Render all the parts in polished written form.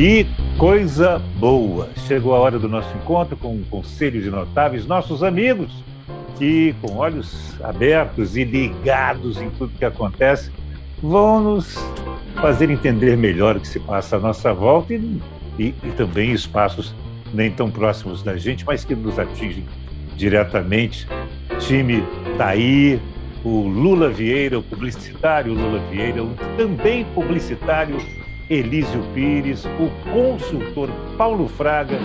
Que coisa boa! Chegou a hora do nosso encontro com um conselho de notáveis, nossos amigos, que com olhos abertos e ligados em tudo que acontece, vão nos fazer entender melhor o que se passa à nossa volta e também espaços nem tão próximos da gente, mas que nos atingem diretamente. O time está aí, o Lula Vieira, o publicitário Lula Vieira, o também publicitário Elísio Pires, o consultor Paulo Fraga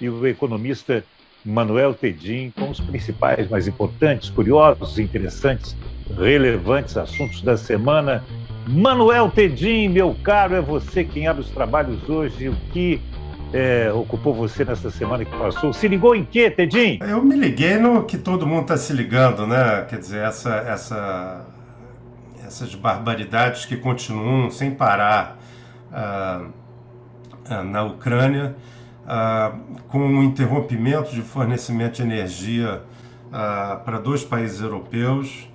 e o economista Manuel Tedin, com os principais, mais importantes, curiosos, interessantes, relevantes assuntos da semana. Manuel Tedin, meu caro, é você quem abre os trabalhos hoje. O que ocupou você nessa semana que passou? Se ligou em quê, Tedin? Eu me liguei no que todo mundo está se ligando, né? Quer dizer, essas barbaridades que continuam sem parar na Ucrânia, com o interrompimento de fornecimento de energia para dois países europeus,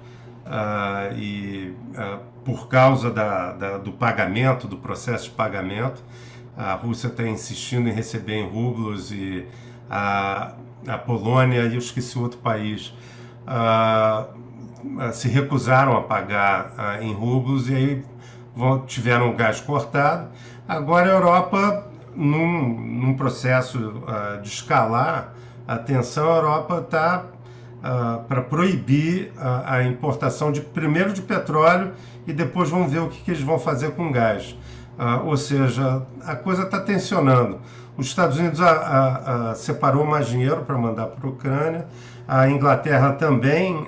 por causa do pagamento, do processo de pagamento. A Rússia está insistindo em receber em rublos e a Polônia e eu esqueci outro país se recusaram a pagar em rublos e aí tiveram o gás cortado. Agora a Europa, num processo de escalar a tensão, a Europa está para proibir a importação primeiro de petróleo e depois vão ver o que eles vão fazer com gás. Ou seja, a coisa está tensionando. Os Estados Unidos separou mais dinheiro para mandar para a Ucrânia, a Inglaterra também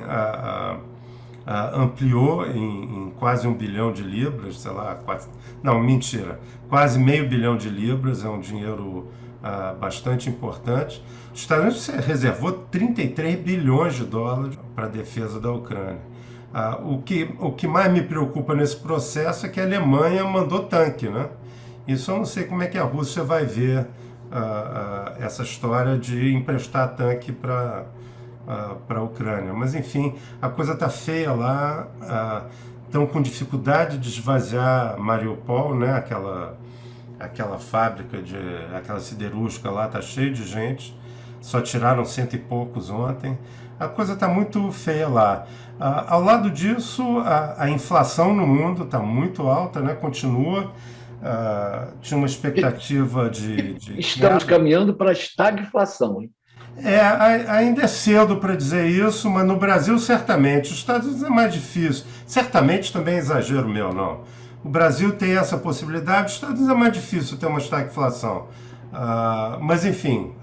ampliou em quase 1 bilhão de libras, sei lá, quase meio bilhão de libras, é um dinheiro bastante importante. Os Estados Unidos reservou 33 bilhões de dólares para a defesa da Ucrânia. O que mais me preocupa nesse processo é que a Alemanha mandou tanque, né? Isso eu não sei como é que a Rússia vai ver essa história de emprestar tanque para a Ucrânia. Mas, enfim, a coisa está feia lá, estão com dificuldade de esvaziar Mariupol, né? Aquela fábrica, aquela siderúrgica lá está cheia de gente, só tiraram 100 e poucos ontem. A coisa está muito feia lá. Ao lado disso, a inflação no mundo está muito alta, né? Continua. Tinha uma expectativa de Estamos caminhando para a estagflação, hein? Ainda é cedo para dizer isso, mas no Brasil certamente. Os Estados Unidos é mais difícil. Certamente também é exagero meu, não. O Brasil tem essa possibilidade, os Estados Unidos é mais difícil ter uma estagflação. Mas, enfim,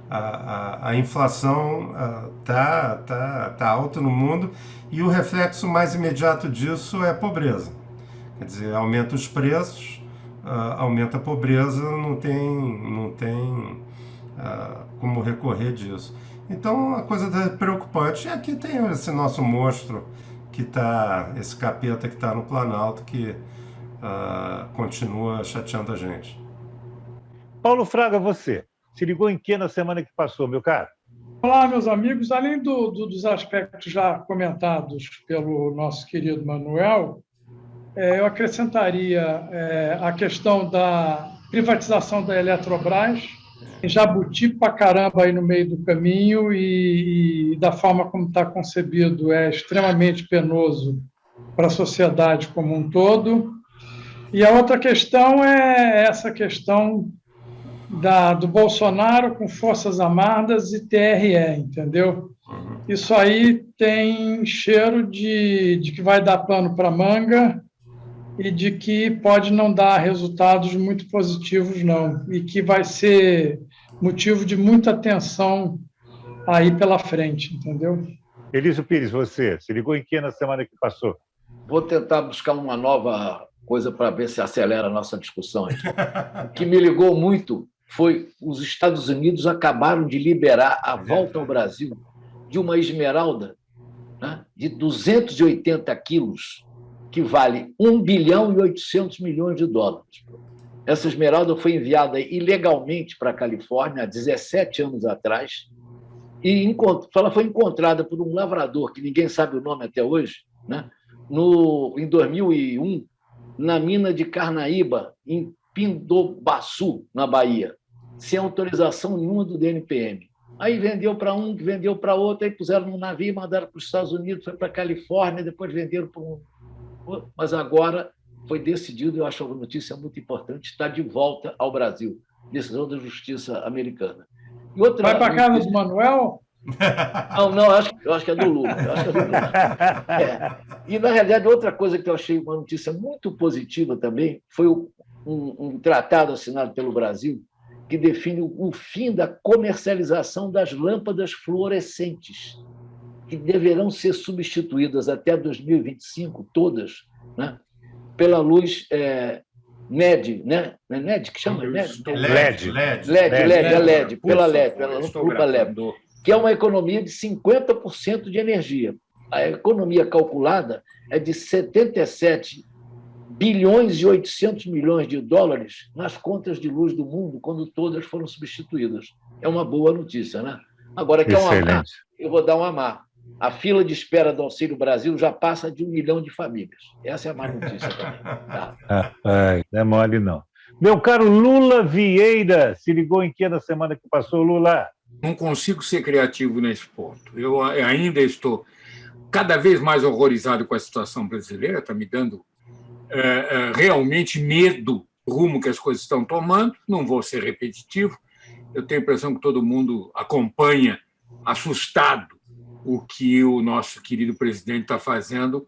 a inflação tá alta no mundo e o reflexo mais imediato disso é a pobreza. Quer dizer, aumenta os preços, aumenta a pobreza, não tem como recorrer disso. Então a coisa está preocupante. E aqui tem esse nosso monstro, esse capeta que está no Planalto, que continua chateando a gente. Paulo Fraga, você se ligou em que na semana que passou, meu caro? Olá, meus amigos. Além dos aspectos já comentados pelo nosso querido Manuel, eu acrescentaria a questão da privatização da Eletrobras, em Jabuti pra caramba aí no meio do caminho e da forma como está concebido é extremamente penoso para a sociedade como um todo. E a outra questão é essa questão do Bolsonaro com Forças Armadas e TRE, entendeu? Isso aí tem cheiro de que vai dar pano para manga e de que pode não dar resultados muito positivos, não, e que vai ser motivo de muita tensão aí pela frente, entendeu? Elísio Pires, você se ligou em que na semana que passou? Vou tentar buscar uma nova coisa para ver se acelera a nossa discussão aqui. O que me ligou muito foi os Estados Unidos acabaram de liberar a volta ao Brasil de uma esmeralda, né, de 280 quilos, que vale 1 bilhão e 800 milhões de dólares. Essa esmeralda foi enviada ilegalmente para a Califórnia há 17 anos atrás e ela foi encontrada por um lavrador, que ninguém sabe o nome até hoje, né, em 2001, na mina de Carnaíba, em Pindobaçu, na Bahia, sem autorização nenhuma do DNPM. Aí vendeu para um, vendeu para outro, aí puseram no navio, mandaram para os Estados Unidos, foi para a Califórnia, depois venderam para um... Mas agora foi decidido, eu acho uma notícia muito importante, está de volta ao Brasil, decisão da Justiça americana. E outra, vai para a casa do Manuel? Não, eu acho que é do Lula. E, na realidade, outra coisa que eu achei uma notícia muito positiva também foi um tratado assinado pelo Brasil que define o fim da comercialização das lâmpadas fluorescentes, que deverão ser substituídas até 2025, todas, né, pela luz LED, né? Não é LED que chama? LED, pela LED, que é uma economia de 50% de energia. A economia calculada é de 77 bilhões e 800 milhões de dólares nas contas de luz do mundo, quando todas foram substituídas. É uma boa notícia, né? Agora, quer uma má? Eu vou dar uma má. A fila de espera do Auxílio Brasil já passa de 1 milhão de famílias. Essa é a má notícia também. Tá? Rapaz, não é mole, não. Meu caro Lula Vieira, se ligou em que na semana que passou, Lula? Não consigo ser criativo nesse ponto. Eu ainda estou cada vez mais horrorizado com a situação brasileira, está me dando realmente medo do rumo que as coisas estão tomando. Não vou ser repetitivo. Eu tenho a impressão que todo mundo acompanha, assustado, o que o nosso querido presidente está fazendo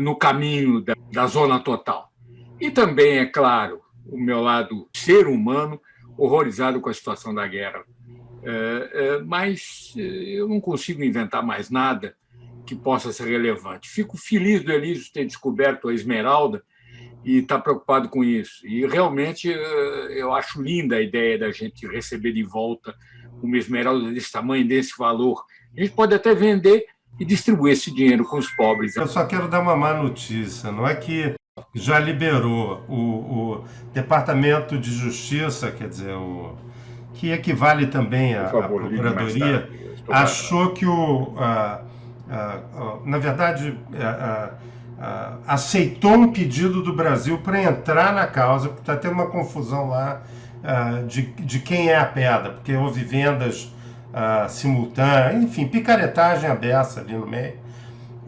no caminho da zona total. E também, é claro, o meu lado ser humano, horrorizado com a situação da guerra. Mas eu não consigo inventar mais nada que possa ser relevante. Fico feliz do Elísio ter descoberto a esmeralda e está preocupado com isso. E, realmente, eu acho linda a ideia da gente receber de volta uma esmeralda desse tamanho, desse valor. A gente pode até vender e distribuir esse dinheiro com os pobres. Eu só quero dar uma má notícia. Não é que já liberou o Departamento de Justiça, quer dizer, que equivale também à Procuradoria, achou que na verdade, aceitou um pedido do Brasil para entrar na causa, porque está tendo uma confusão lá de quem é a pedra, porque houve vendas simultâneas, enfim, picaretagem aberta ali no meio.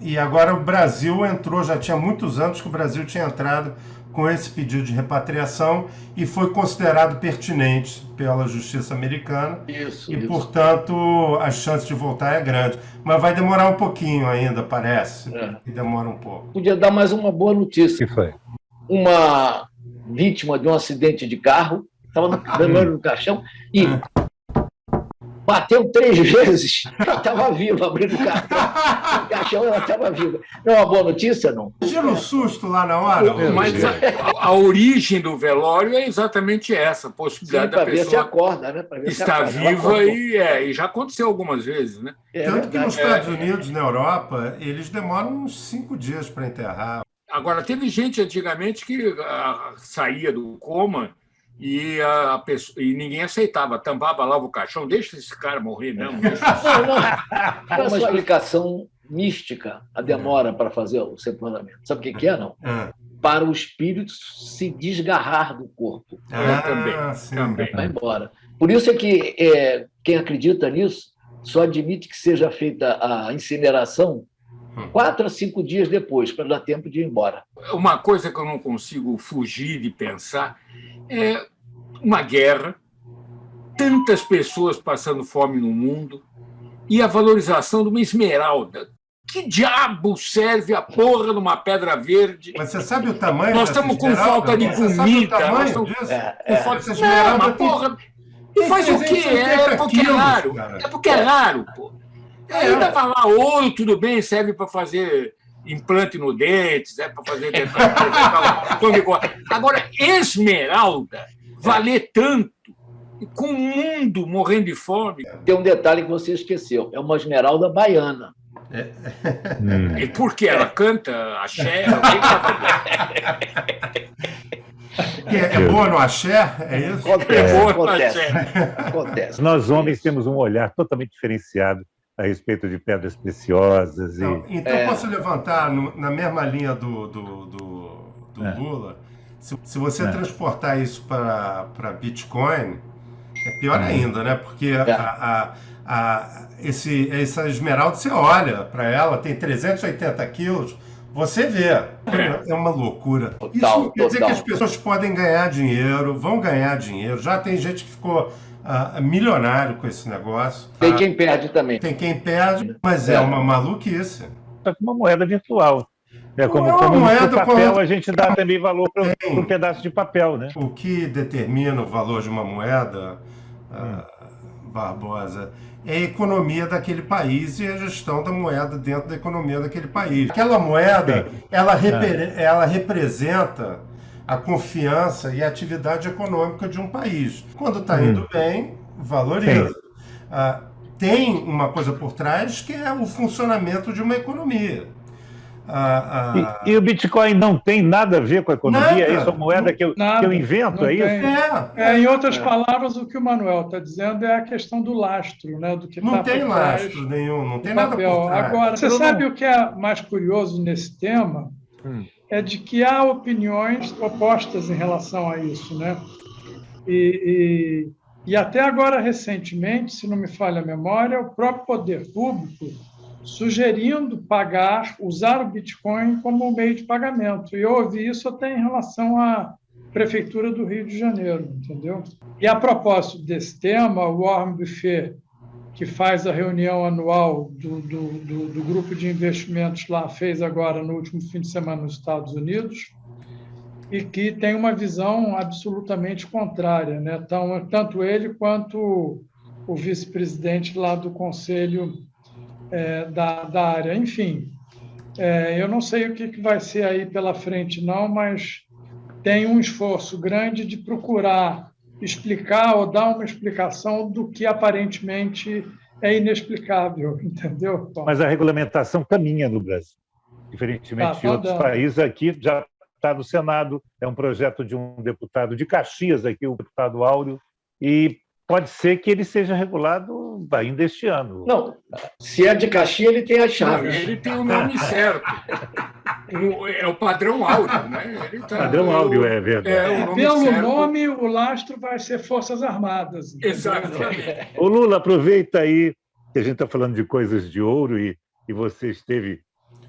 E agora o Brasil entrou, já tinha muitos anos que o Brasil tinha entrado com esse pedido de repatriação e foi considerado pertinente pela justiça americana. Isso. Portanto, a chance de voltar é grande. Mas vai demorar um pouquinho ainda, parece. E demora um pouco. Podia dar mais uma boa notícia. O que foi? Uma vítima de um acidente de carro, estava no caixão e bateu 3 vezes. Ela estava viva, abrindo o caixão, ela estava viva. Não é uma boa notícia, não? Tira um susto lá na hora. Mas a origem do velório é exatamente essa, a possibilidade da pessoa ver se acorda, né? Ver estar viva e já aconteceu algumas vezes, né? Tanto que nos Estados Unidos, na Europa, eles demoram uns 5 dias para enterrar. Agora, teve gente antigamente que saía do coma e ninguém aceitava, tampava lá o caixão, deixa esse cara morrer, não. Não. É uma explicação mística a demora para fazer o sepultamento. Sabe o que é, não? Para o espírito se desgarrar do corpo. Também. Vai embora. Por isso é que quem acredita nisso só admite que seja feita a incineração 4 a 5 dias depois, para dar tempo de ir embora. Uma coisa que eu não consigo fugir de pensar é uma guerra, tantas pessoas passando fome no mundo e a valorização de uma esmeralda. Que diabo serve a porra de uma pedra verde? Mas você sabe o tamanho? Nós estamos com falta de comida. Nós estamos com falta de esmeralda. Porra, faz o quê? É porque é raro. É porque é raro, pô. Ainda falar ouro, tudo bem, serve para fazer implante no dente, serve para fazer... Agora, esmeralda, valer tanto, com o mundo morrendo de fome... Tem um detalhe que você esqueceu, é uma esmeralda baiana. E por quê? Ela canta axé? É boa no axé? É isso? Acontece. Nós, homens, temos um olhar totalmente diferenciado a respeito de pedras preciosas. Então, posso levantar, na mesma linha do Lula, Se você transportar isso para Bitcoin, é pior ainda, né? Porque essa esmeralda, você olha para ela, tem 380 quilos, você vê. É uma loucura. Isso quer dizer que as pessoas podem ganhar dinheiro, vão ganhar dinheiro. Já tem gente que ficou milionário com esse negócio. Tem quem perde também. Tem quem perde, mas é uma maluquice. Está com uma moeda virtual. Como no papel, a gente dá também valor para um pedaço de papel, né? O que determina o valor de uma moeda, Barbosa, é a economia daquele país e a gestão da moeda dentro da economia daquele país. Aquela moeda, ela representa a confiança e a atividade econômica de um país. Quando está indo bem, valoriza. Tem uma coisa por trás que é o funcionamento de uma economia. E o Bitcoin não tem nada a ver com a economia? É isso, a moeda que eu invento, é isso? Em outras palavras, o que o Manuel está dizendo é a questão do lastro, né? Do que não tem lastro nenhum, não tem nada por trás. Agora, você sabe o que é mais curioso nesse tema? É de que há opiniões opostas em relação a isso, né? E até agora, recentemente, se não me falha a memória, o próprio poder público sugerindo usar o Bitcoin como meio de pagamento. E eu ouvi isso até em relação à Prefeitura do Rio de Janeiro, entendeu? E a propósito desse tema, o Warren Buffett, que faz a reunião anual do grupo de investimentos lá, fez agora no último fim de semana nos Estados Unidos, e que tem uma visão absolutamente contrária, né? Tanto ele quanto o vice-presidente lá do Conselho da área. Enfim, eu não sei o que vai ser aí pela frente, não, mas tem um esforço grande de procurar explicar ou dar uma explicação do que aparentemente é inexplicável, entendeu? Mas a regulamentação caminha no Brasil. Diferentemente de outros países, aqui já está no Senado, é um projeto de um deputado de Caxias, aqui, o deputado Áureo, e pode ser que ele seja regulado ainda este ano. Não, se é de Caxias, ele tem a chave. Ele tem o nome certo. É o padrão áureo, né? Padrão áureo, é verdade. Pelo nome, o lastro vai ser Forças Armadas. Exatamente. Ô Lula, aproveita aí que a gente está falando de coisas de ouro e você esteve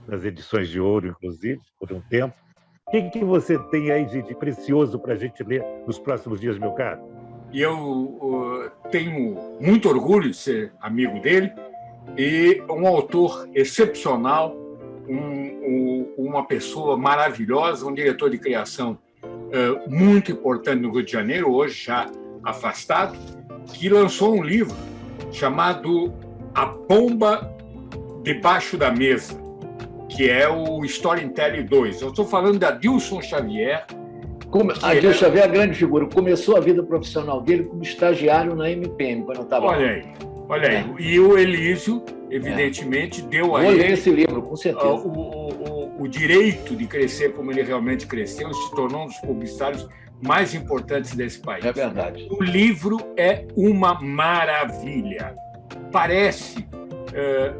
nas edições de ouro, inclusive, por um tempo. O que você tem aí de precioso para a gente ler nos próximos dias, meu caro? E eu tenho muito orgulho de ser amigo dele e um autor excepcional, uma pessoa maravilhosa, um diretor de criação muito importante no Rio de Janeiro, hoje já afastado, que lançou um livro chamado A Bomba Debaixo da Mesa, que é o Storytelling 2. Eu estou falando da Adilson Xavier. Adilson Xavier é a grande figura. Começou a vida profissional dele como estagiário na MPM, quando eu estava lá. Olha aí. E o Elísio, evidentemente, deu a ele... Vou ler esse livro, com certeza. O direito de crescer como ele realmente cresceu, se tornou um dos publicitários mais importantes desse país. É verdade. O livro é uma maravilha. Parece,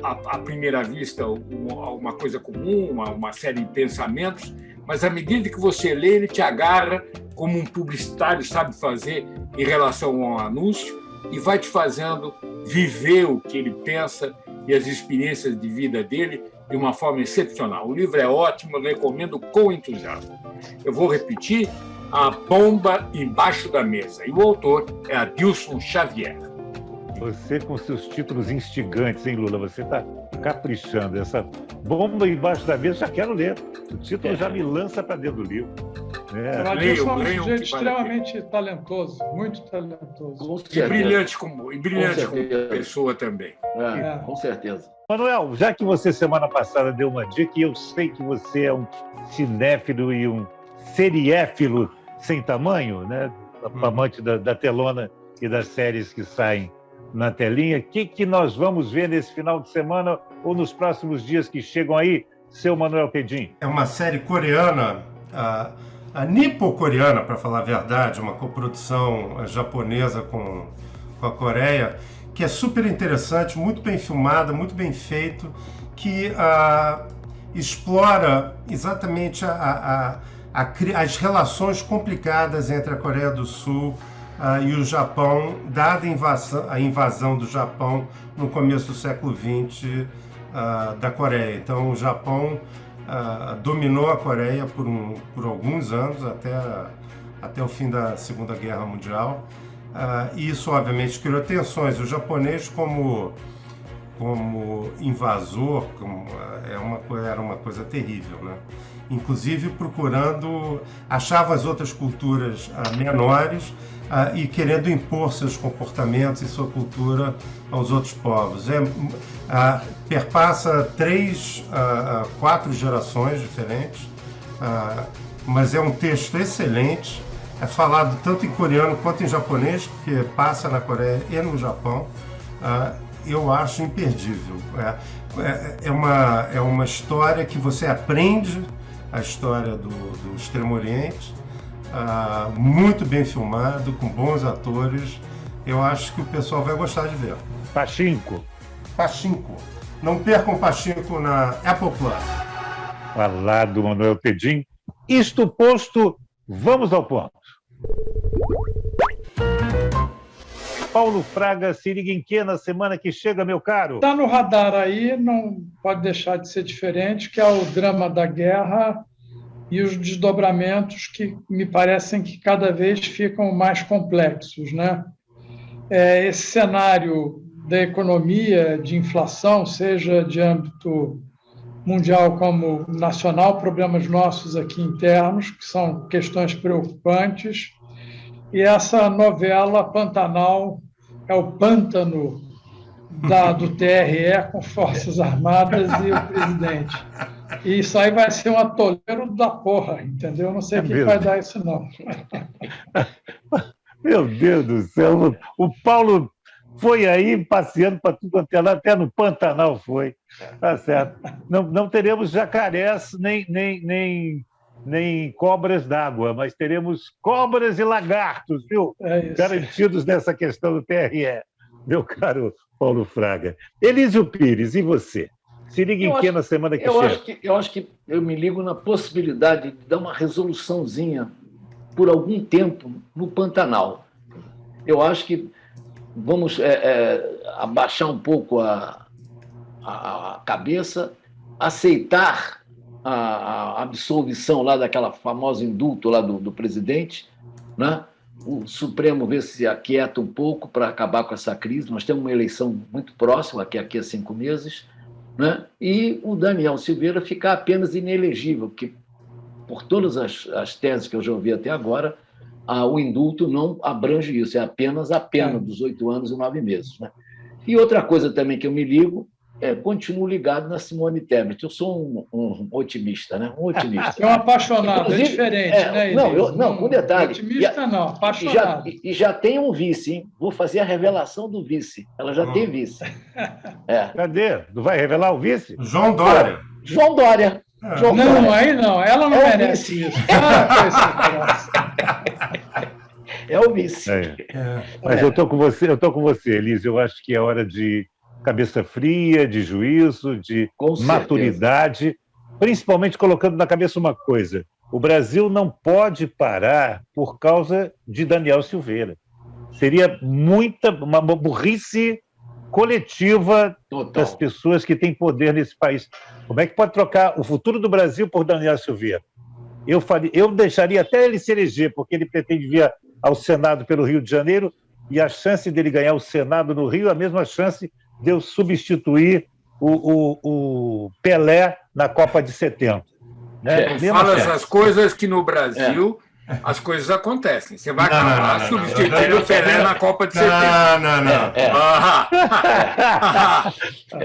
à primeira vista, uma coisa comum, uma série de pensamentos, mas à medida que você lê, ele te agarra como um publicitário sabe fazer em relação ao anúncio e vai te fazendo viver o que ele pensa e as experiências de vida dele de uma forma excepcional. O livro é ótimo, eu recomendo com entusiasmo. Eu vou repetir: A Bomba Embaixo da Mesa. E o autor é Adilson Xavier. Você com seus títulos instigantes, hein, Lula? Você está caprichando. Essa Bomba Embaixo da Mesa, já quero ler. O título já me lança para dentro do livro. O Adilson é um sujeito extremamente talentoso, muito talentoso. E brilhante como pessoa também. Com certeza. Manuel, já que você semana passada deu uma dica, e eu sei que você é um cinéfilo e um seriéfilo sem tamanho, né? Amante da telona e das séries que saem na telinha. O que nós vamos ver nesse final de semana ou nos próximos dias que chegam aí, seu Manuel Pedin? É uma série coreana, a nipo-coreana, para falar a verdade, uma coprodução japonesa com a Coreia, que é super interessante, muito bem filmada, muito bem feito, que explora exatamente a as relações complicadas entre a Coreia do Sul e o Japão, dada a invasão do Japão no começo do século XX da Coreia. Então, o Japão dominou a Coreia por alguns anos, até o fim da Segunda Guerra Mundial. E isso, obviamente, criou tensões. O japonês, como invasor, era uma coisa terrível, né? Inclusive achava as outras culturas menores e querendo impor seus comportamentos e sua cultura aos outros povos. Perpassa 4 gerações diferentes, mas é um texto excelente, é falado tanto em coreano quanto em japonês, porque passa na Coreia e no Japão. Eu acho imperdível. É uma história que você aprende a história do Extremo Oriente, muito bem filmado, com bons atores. Eu acho que o pessoal vai gostar de ver. Pachinko. Não percam Pachinko na Apple Plus. Falado, Manuel Tedin. Isto posto, vamos ao ponto. Paulo Fraga, se liga em que na semana que chega, meu caro? Está no radar aí, não pode deixar de ser diferente, que é o drama da guerra e os desdobramentos que me parecem que cada vez ficam mais complexos, né? Esse cenário da economia, de inflação, seja de âmbito mundial como nacional, problemas nossos aqui internos, que são questões preocupantes, e essa novela Pantanal é o pântano do TRE com Forças Armadas e o presidente. E isso aí vai ser um atoleiro da porra, entendeu? Não sei o que vai dar isso, não. Meu Deus do céu, o Paulo foi aí passeando para tudo quanto é lá, até no Pantanal foi. Tá certo. Não teremos jacarés nem cobras d'água, mas teremos cobras e lagartos, viu? Garantidos nessa questão do TRE, meu caro Paulo Fraga. Elísio Pires, e você? Se liga em que na semana que chega? Eu acho que eu me ligo na possibilidade de dar uma resoluçãozinha por algum tempo no Pantanal. Eu acho que vamos abaixar um pouco a cabeça, aceitar a absolvição lá daquela famosa indulto lá do presidente, né? O Supremo vê se aquieta um pouco para acabar com essa crise. Nós temos uma eleição muito próxima, daqui a 5 meses, né? E o Daniel Silveira ficar apenas inelegível, porque, por todas as teses que eu já ouvi até agora, o indulto não abrange isso, é apenas a pena dos 8 anos e 9 meses. Né? E outra coisa também que eu me ligo, continuo ligado na Simone Tebet. Eu sou um otimista, né? Um otimista. É um apaixonado, inclusive, é diferente, né? Não, com detalhe. Otimista não, apaixonado. E já tem um vice, hein? Vou fazer a revelação do vice. Ela já tem vice. Cadê? Não vai revelar o vice? João Dória. João Dória. Não, aí não. Ela não merece isso. É o vice. Mas eu estou com você, Elise. Eu acho que é hora de cabeça fria, de juízo, de maturidade, principalmente colocando na cabeça uma coisa: o Brasil não pode parar por causa de Daniel Silveira. Seria uma burrice coletiva das pessoas que têm poder nesse país. Como é que pode trocar o futuro do Brasil por Daniel Silveira? Eu deixaria até ele se eleger, porque ele pretende vir ao Senado pelo Rio de Janeiro, e a chance dele ganhar o Senado no Rio é a mesma chance de eu substituir o Pelé na Copa de 70. Né? Fala essas coisas que no Brasil as coisas acontecem. Você vai acabar substituindo o Pelé na Copa de 70.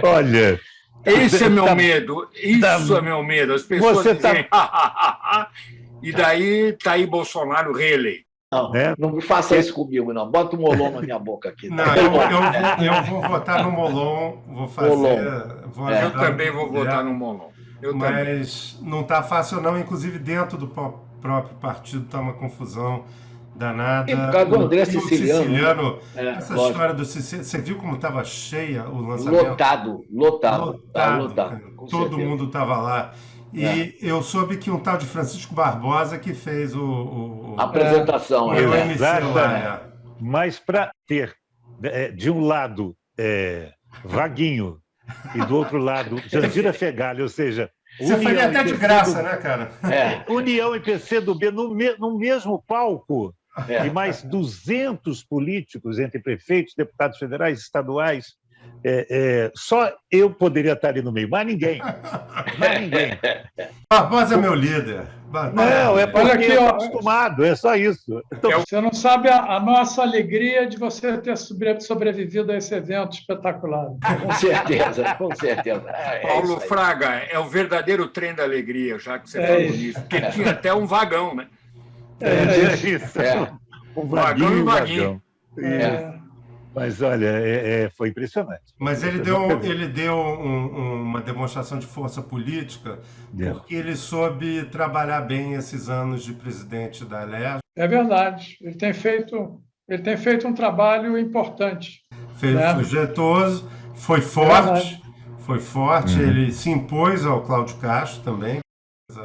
Olha... Esse é meu medo. Isso é meu medo. As pessoas dizem... E daí está aí Bolsonaro reeleito. Não me faça isso comigo, não. Bota o Molon na minha boca aqui. Não, eu vou votar no Molon. Eu também vou votar no Molon. Mas não está fácil, não. Inclusive, dentro do próprio partido está uma confusão danada. E por causa do André Siciliano. Essa história do Siciliano. Você viu como estava cheia o lançamento? Lotado. Todo mundo estava lá. E eu soube que um tal de Francisco Barbosa que fez A apresentação. o né? MC lá. Mas para ter, de um lado, Vaguinho e do outro lado, Jandira Fegali, ou seja... Você faria até de graça, né, cara? União e PCdoB no mesmo palco, e mais 200 políticos, entre prefeitos, deputados federais, estaduais. Só eu poderia estar ali no meio, mais ninguém. Barbosa é meu líder. Não, é porque eu estou acostumado, é só isso. Então, você não sabe a nossa alegria de você ter sobrevivido a esse evento espetacular. Com certeza, com certeza. Paulo Fraga, é o verdadeiro trem da alegria, já que você falou nisso. Porque tinha até um vagão, né? Isso. Um vagão e um vaguinho. Mas, olha, foi impressionante. Mas ele deu uma demonstração de força política porque ele soube trabalhar bem esses anos de presidente da Alerj. É verdade. Ele tem feito um trabalho importante. Foi jeitoso, foi forte. Ele se impôs ao Cláudio Castro também.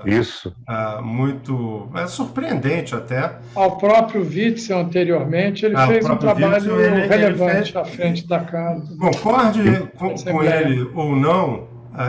Isso. Muito surpreendente até. Ao próprio Witzel, anteriormente, ele fez um trabalho relevante à frente da casa. Concorde com ele ou não,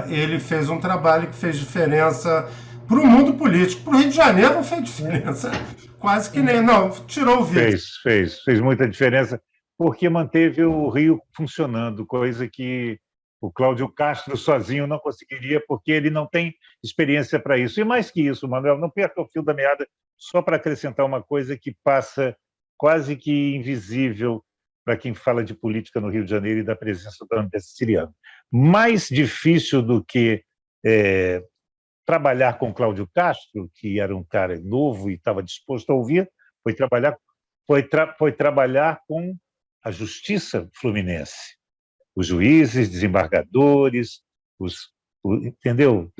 ele fez um trabalho que fez diferença para o mundo político. Para o Rio de Janeiro não fez diferença. Quase que nem. Não, tirou o Witzel. Fez muita diferença, porque manteve o Rio funcionando, coisa que o Cláudio Castro sozinho não conseguiria, porque ele não tem experiência para isso. E mais que isso, Manuel, não perca o fio da meada, só para acrescentar uma coisa que passa quase que invisível para quem fala de política no Rio de Janeiro e da presença do André Siciliano. Mais difícil do que trabalhar com Cláudio Castro, que era um cara novo e estava disposto a ouvir, foi trabalhar com a Justiça Fluminense. Os juízes, desembargadores, entendeu?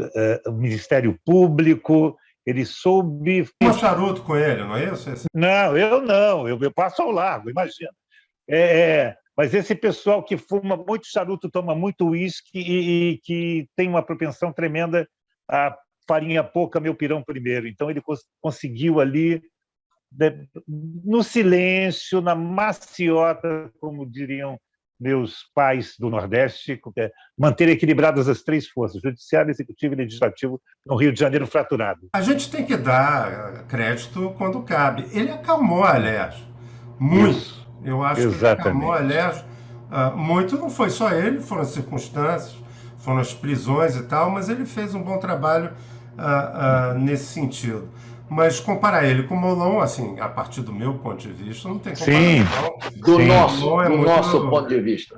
O Ministério Público, ele soube... Um charuto com ele, não é isso? Não, eu não, eu passo ao largo, imagina. Mas esse pessoal que fuma muito charuto, toma muito uísque e que tem uma propensão tremenda a farinha pouca, meu pirão primeiro. Então ele conseguiu ali, no silêncio, na maciota, como diriam meus pais do Nordeste, manter equilibradas as três forças, judiciário, executivo e legislativo, no Rio de Janeiro fraturado. A gente tem que dar crédito quando cabe. Ele acalmou a Alerj muito. Isso. Eu acho que ele acalmou a Alerj muito. Não foi só ele, foram as circunstâncias, foram as prisões e tal, mas ele fez um bom trabalho nesse sentido. Mas comparar ele com o Molon, assim, a partir do meu ponto de vista, não tem comparação. Do nosso ponto de vista.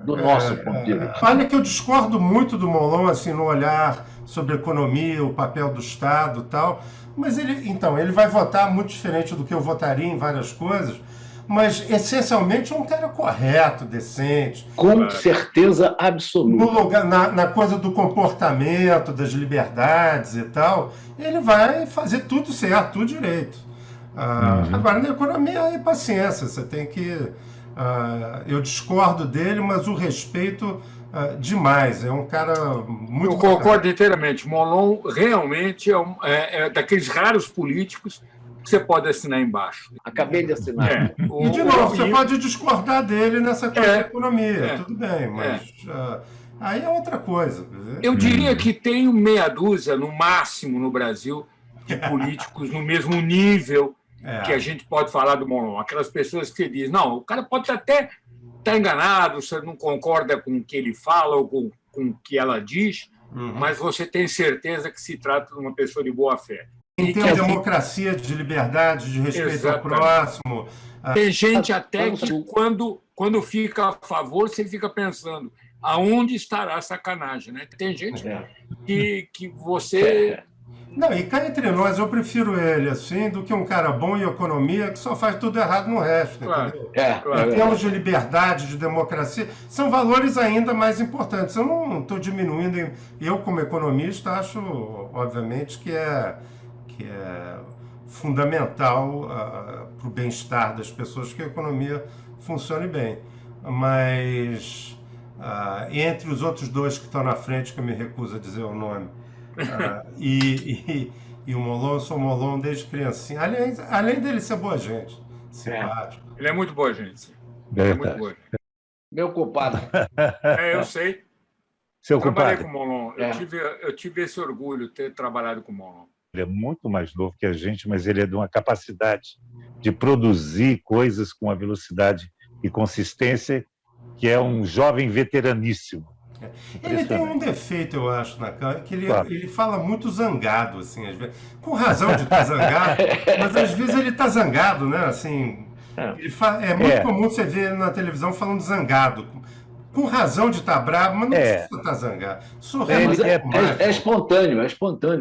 Olha que eu discordo muito do Molon, assim, no olhar sobre a economia, o papel do Estado e tal, mas ele vai votar muito diferente do que eu votaria em várias coisas, mas essencialmente é um cara correto, decente. Com certeza absoluta. No lugar, na coisa do comportamento, das liberdades e tal, ele vai fazer tudo certo, tudo direito. Agora, na economia, aí paciência, você tem que... eu discordo dele, mas o respeito demais. É um cara muito... Eu concordo inteiramente. Molon realmente é daqueles raros políticos que você pode assinar embaixo. Acabei de assinar. E, de novo, você pode discordar dele nessa coisa da economia, tudo bem, mas aí é outra coisa. Eu diria que tem meia dúzia, no máximo, no Brasil, de políticos no mesmo nível que a gente pode falar do Molon. Aquelas pessoas que dizem, não, o cara pode até estar enganado, você não concorda com o que ele fala ou com o que ela diz, mas você tem certeza que se trata de uma pessoa de boa fé. Tem democracia, de liberdade, de respeito ao próximo. Tem gente até que, quando fica a favor, você fica pensando aonde estará a sacanagem, né? Tem gente que você... Não, e cá entre nós, eu prefiro ele assim do que um cara bom em economia que só faz tudo errado no resto, entendeu? Em termos de liberdade, de democracia, são valores ainda mais importantes. Eu não estou diminuindo. Eu, como economista, acho, obviamente, que é fundamental para o bem-estar das pessoas que a economia funcione bem. Mas, entre os outros dois que estão na frente, que eu me recuso a dizer o nome, E o Molon, eu sou Molon desde criancinha. Além dele ser boa gente, simpático. Ele é muito boa gente. Sim. Ele é muito boa gente. Meu compadre. Eu sei. Seu Trabalhei compadre. com o Molon. Eu tive esse orgulho de ter trabalhado com o Molon. Ele é muito mais novo que a gente, mas ele é de uma capacidade de produzir coisas com uma velocidade e consistência que é um jovem veteraníssimo. Ele tem um defeito, eu acho, na cara, que ele fala muito zangado, assim, às vezes, com razão de estar zangado, mas às vezes ele está zangado, né? Assim, é muito comum você ver na televisão falando zangado, com razão de estar bravo, mas não precisa estar zangado. É espontâneo,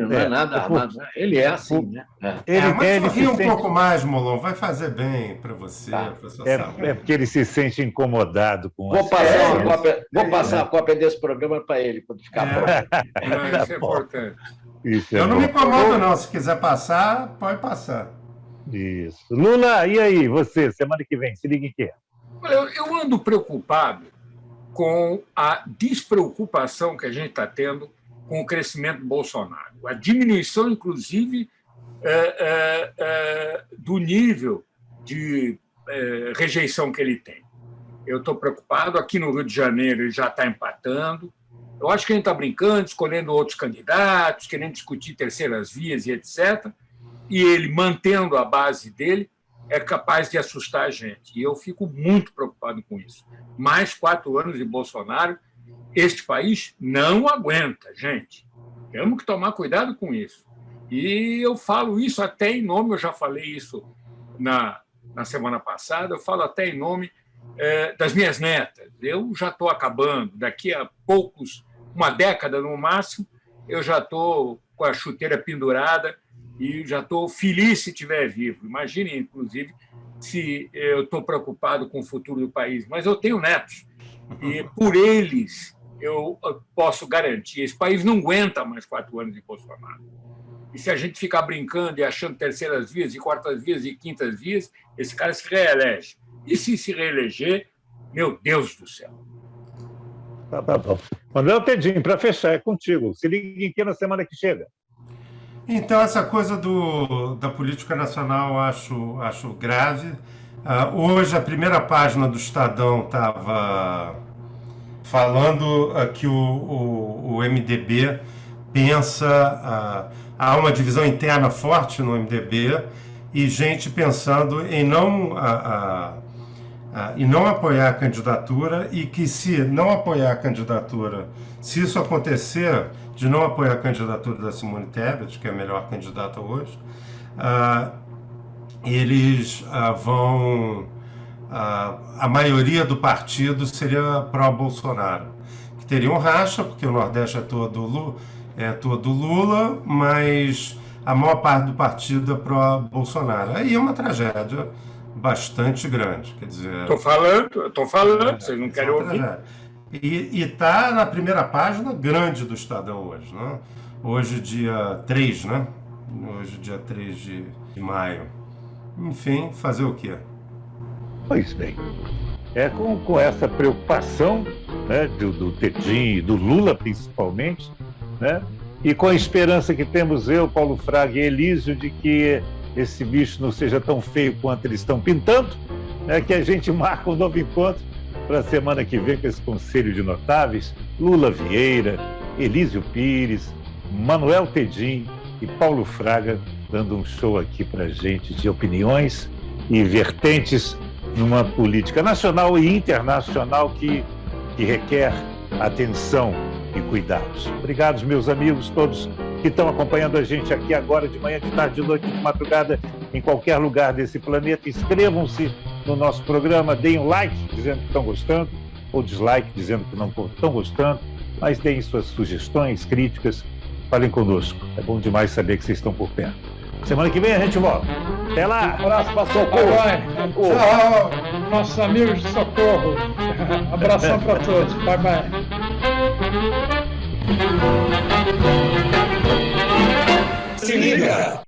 não é nada armado. Ele é assim, né? Mas sorri um pouco mais, Molon, vai fazer bem para você, para sua saúde. É porque ele se sente incomodado com Vou passar a cópia desse programa para ele, quando ficar pronto. Isso é importante. Eu não me incomodo, não. Se quiser passar, pode passar. Isso. Lula, e aí, você, semana que vem, se liga em quê? Eu ando preocupado com a despreocupação que a gente está tendo com o crescimento do Bolsonaro. A diminuição, inclusive, do nível de rejeição que ele tem. Eu estou preocupado. Aqui no Rio de Janeiro ele já está empatando. Eu acho que a gente está brincando, escolhendo outros candidatos, querendo discutir terceiras vias e etc. E ele, mantendo a base dele, é capaz de assustar a gente. E eu fico muito preocupado com isso. Mais 4 anos de Bolsonaro, este país não aguenta, gente. Temos que tomar cuidado com isso. E eu falo isso até em nome, eu já falei isso na semana passada, eu falo até em nome das minhas netas. Eu já estou acabando. Daqui a uma década no máximo, eu já estou com a chuteira pendurada e já estou feliz se estiver vivo. Imagine, inclusive, se eu estou preocupado com o futuro do país. Mas eu tenho netos, e por eles eu posso garantir, esse país não aguenta mais 4 anos de Bolsonaro. E se a gente ficar brincando e achando terceiras vias, e quartas vias e quintas vias, esse cara se reelege. E se reeleger, meu Deus do céu. Tá bom. Manuel Tedinho, para fechar, é contigo. Se liga em que na semana que chega. Então, essa coisa da política nacional eu acho grave. Hoje, a primeira página do Estadão estava falando que o MDB pensa... há uma divisão interna forte no MDB e gente pensando em não apoiar a candidatura, e que se não apoiar a candidatura, se isso acontecer, de não apoiar a candidatura da Simone Tebet, que é a melhor candidata hoje, eles vão... a maioria do partido seria pró-Bolsonaro, que teria um racha, porque o Nordeste é todo Lula, mas a maior parte do partido é pró-Bolsonaro. Aí é uma tragédia bastante grande, quer dizer... Estou falando, vocês não querem ouvir. E está na primeira página grande do Estadão hoje, né? Hoje, dia 3, né? Hoje, dia 3 de maio. Enfim, fazer o quê? Pois bem, com essa preocupação, né, do Tedinho e do Lula, principalmente, né? E com a esperança que temos eu, Paulo Fraga e Elísio, de que esse bicho não seja tão feio quanto eles estão pintando, né, que a gente marca um novo encontro para a semana que vem com esse Conselho de Notáveis, Lula Vieira, Elísio Pires, Manuel Tedinho e Paulo Fraga, dando um show aqui para a gente de opiniões e vertentes numa política nacional e internacional que requer atenção e cuidados. Obrigado, meus amigos, todos que estão acompanhando a gente aqui agora, de manhã, de tarde, de noite, de madrugada, em qualquer lugar desse planeta. Inscrevam-se no nosso programa, deem um like dizendo que estão gostando, ou dislike dizendo que não estão gostando, mas deem suas sugestões, críticas, falem conosco. É bom demais saber que vocês estão por perto. Semana que vem a gente volta. Até lá! Um abraço para Socorro! Tchau, nossos amigos de Socorro. Abração para todos. Bye, bye. Se liga!